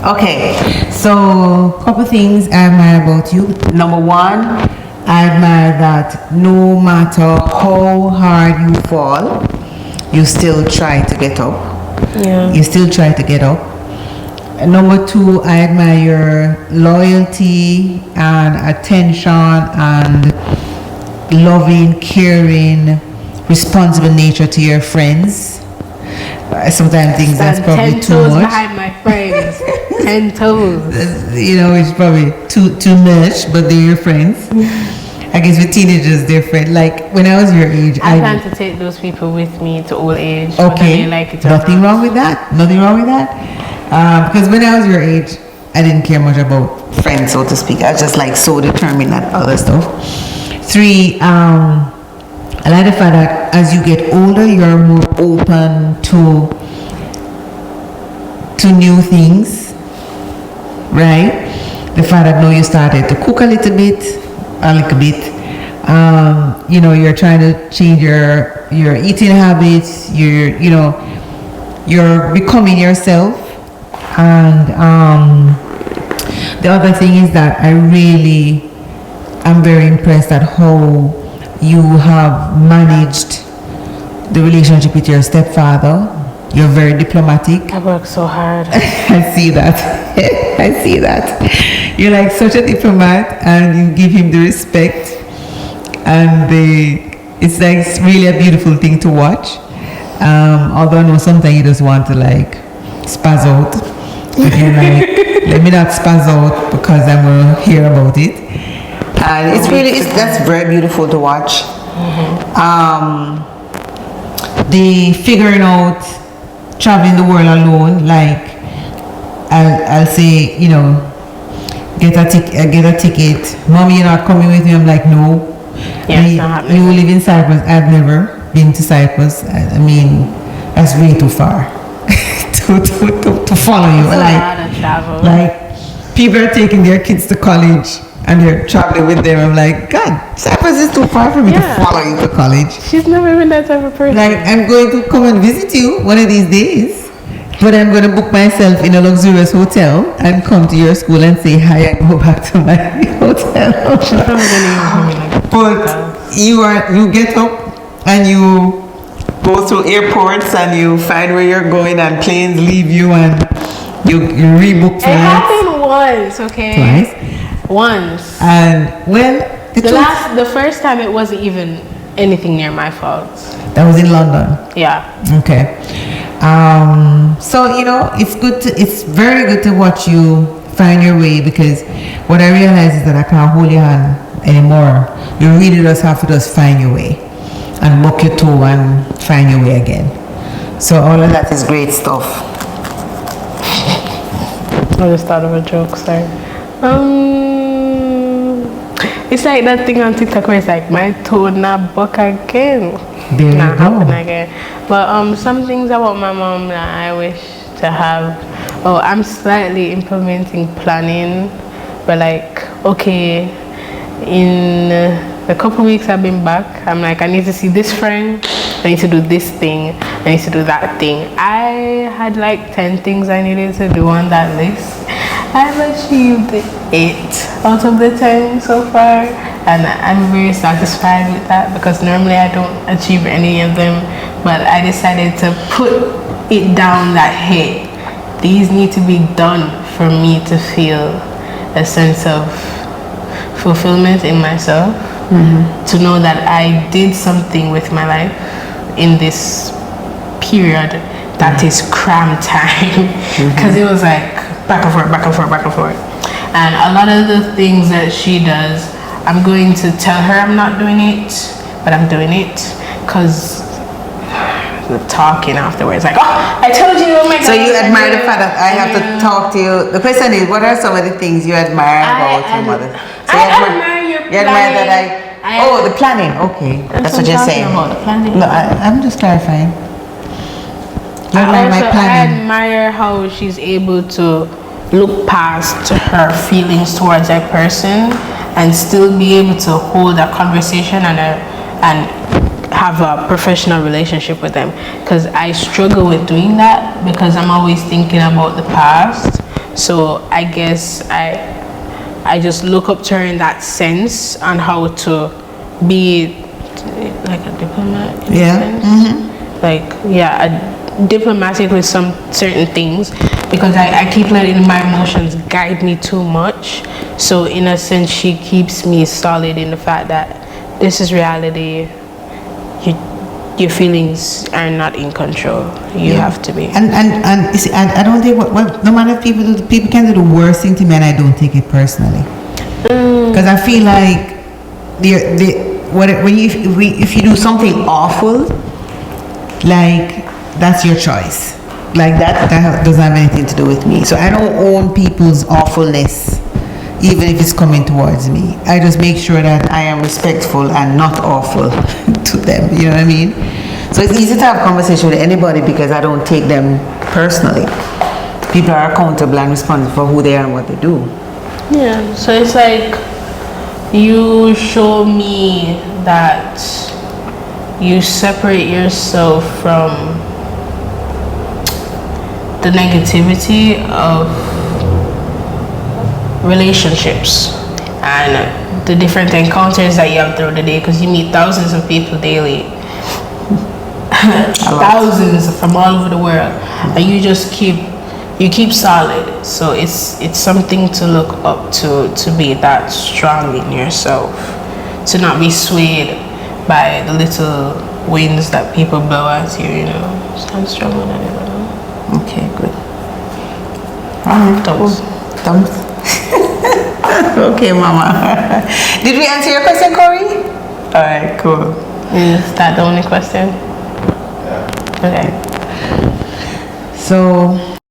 Okay, so couple things I admire about you. Number one, I admire that no matter how hard you fall, you still try to get up. Yeah. You still try to get up. And number two, I admire your loyalty and attention and loving, caring, responsible nature to your friends. I sometimes think that's probably 10 too toes much. behind my friends. 10 toes. You know, it's probably too much, but they're your friends. I guess with teenagers, they're friends. Like when I was your age, I plan to take those people with me to old age. Okay, whether they like it or nothing not. wrong with that. Nothing wrong with that. Because when I was your age, I didn't care much about friends, so to speak. I was just like so determined at other stuff. Three, I like the fact that as you get older, you're more open to new things, right? The fact that now you started to cook a little bit. You know, you're trying to change your eating habits. You're becoming yourself. And the other thing is that I'm very impressed at how you have managed the relationship with your stepfather. You're very diplomatic. I work so hard. I see that. I see that. You're like such a diplomat, and you give him the respect, and it's like it's really a beautiful thing to watch. Although I know sometimes you just want to like spaz out, but you're like, let me not spaz out because I'm gonna hear about it. And that's very beautiful to watch. The figuring out traveling the world alone, like I'll say, you know, get a ticket. Mommy, you're not coming with me. I'm like, no. Yeah, it's not happening. You live in Cyprus. I've never been to Cyprus. I mean, that's way too far to follow you. It's a lot of travel. Like people are taking their kids to college and they're traveling with them. I'm like, God, Cyprus is too far for me to follow you to college. She's never been that type of person. Like, I'm going to come and visit you one of these days, but I'm going to book myself in a luxurious hotel and come to your school and say hi and go back to my hotel. She's never gonna But you get up and you go through airports and you find where you're going and planes leave you and you rebook flights. It happened once, okay? Twice. Once. And well, the first time it wasn't even anything near my fault. That was in London. Yeah. Okay. So you know, it's very good to watch you find your way, because what I realize is that I can't hold your hand anymore. You really just have to just find your way and walk your toe and find your way again. So all of that is great stuff. I just thought of a joke, sorry. It's like that thing on TikTok where it's like, my toe not buck again. There you Not go. happen again. But some things about my mom that I wish to have. Oh, I'm slightly implementing planning, but like, okay, in the couple weeks I've been back, I'm like, I need to see this friend, I need to do this thing, I need to do that thing. I had like 10 things I needed to do on that list. I've achieved 8 out of the 10 so far, and I'm very satisfied with that, because normally I don't achieve any of them, but I decided to put it down that, hey, these need to be done for me to feel a sense of fulfillment in myself, to know that I did something with my life in this period that is cram time, because it was like back and forth. And a lot of the things that she does, I'm going to tell her I'm not doing it, but I'm doing it, because the talking afterwards, like, oh, I told you, oh my God. So you admire the fact that I have to talk to you. The question is, what are some of the things you admire about your mother? So I admire your You admire that the planning. Okay, that's what you're saying. About the planning. No, I'm just clarifying. You admire my I planning. admire how she's able to look past her feelings towards a person and still be able to hold a conversation and have a professional relationship with them, because I struggle with doing that, because I'm always thinking about the past So I guess I just look up to her in that sense on how to be like a diplomat in a sense. Like diplomatic with some certain things, because I keep letting my emotions guide me too much. So in a sense, she keeps me solid in the fact that this is reality. Your feelings are not in control. You have to be. And you see, I don't think no matter if people can do the worst thing to me, and I don't take it personally, because I feel like if you do something awful, like that's your choice. Like that doesn't have anything to do with me. So I don't own people's awfulness, even if it's coming towards me. I just make sure that I am respectful and not awful to them. You know what I mean? So it's easy to have a conversation with anybody because I don't take them personally. People are accountable and responsible for who they are and what they do. Yeah. So it's like you show me that you separate yourself from the negativity of relationships and the different encounters that you have throughout the day, because you meet thousands of people daily, thousands from all over the world, and you keep solid. So it's something to look up to be that strong in yourself, to not be swayed by the little winds that people blow at you, you know. Stand strong on that. Okay, good. Alright, Thumbs. Thumbs. Okay, Mama. Did we answer your question, Corey? Alright, cool. Is that the only question? Okay. So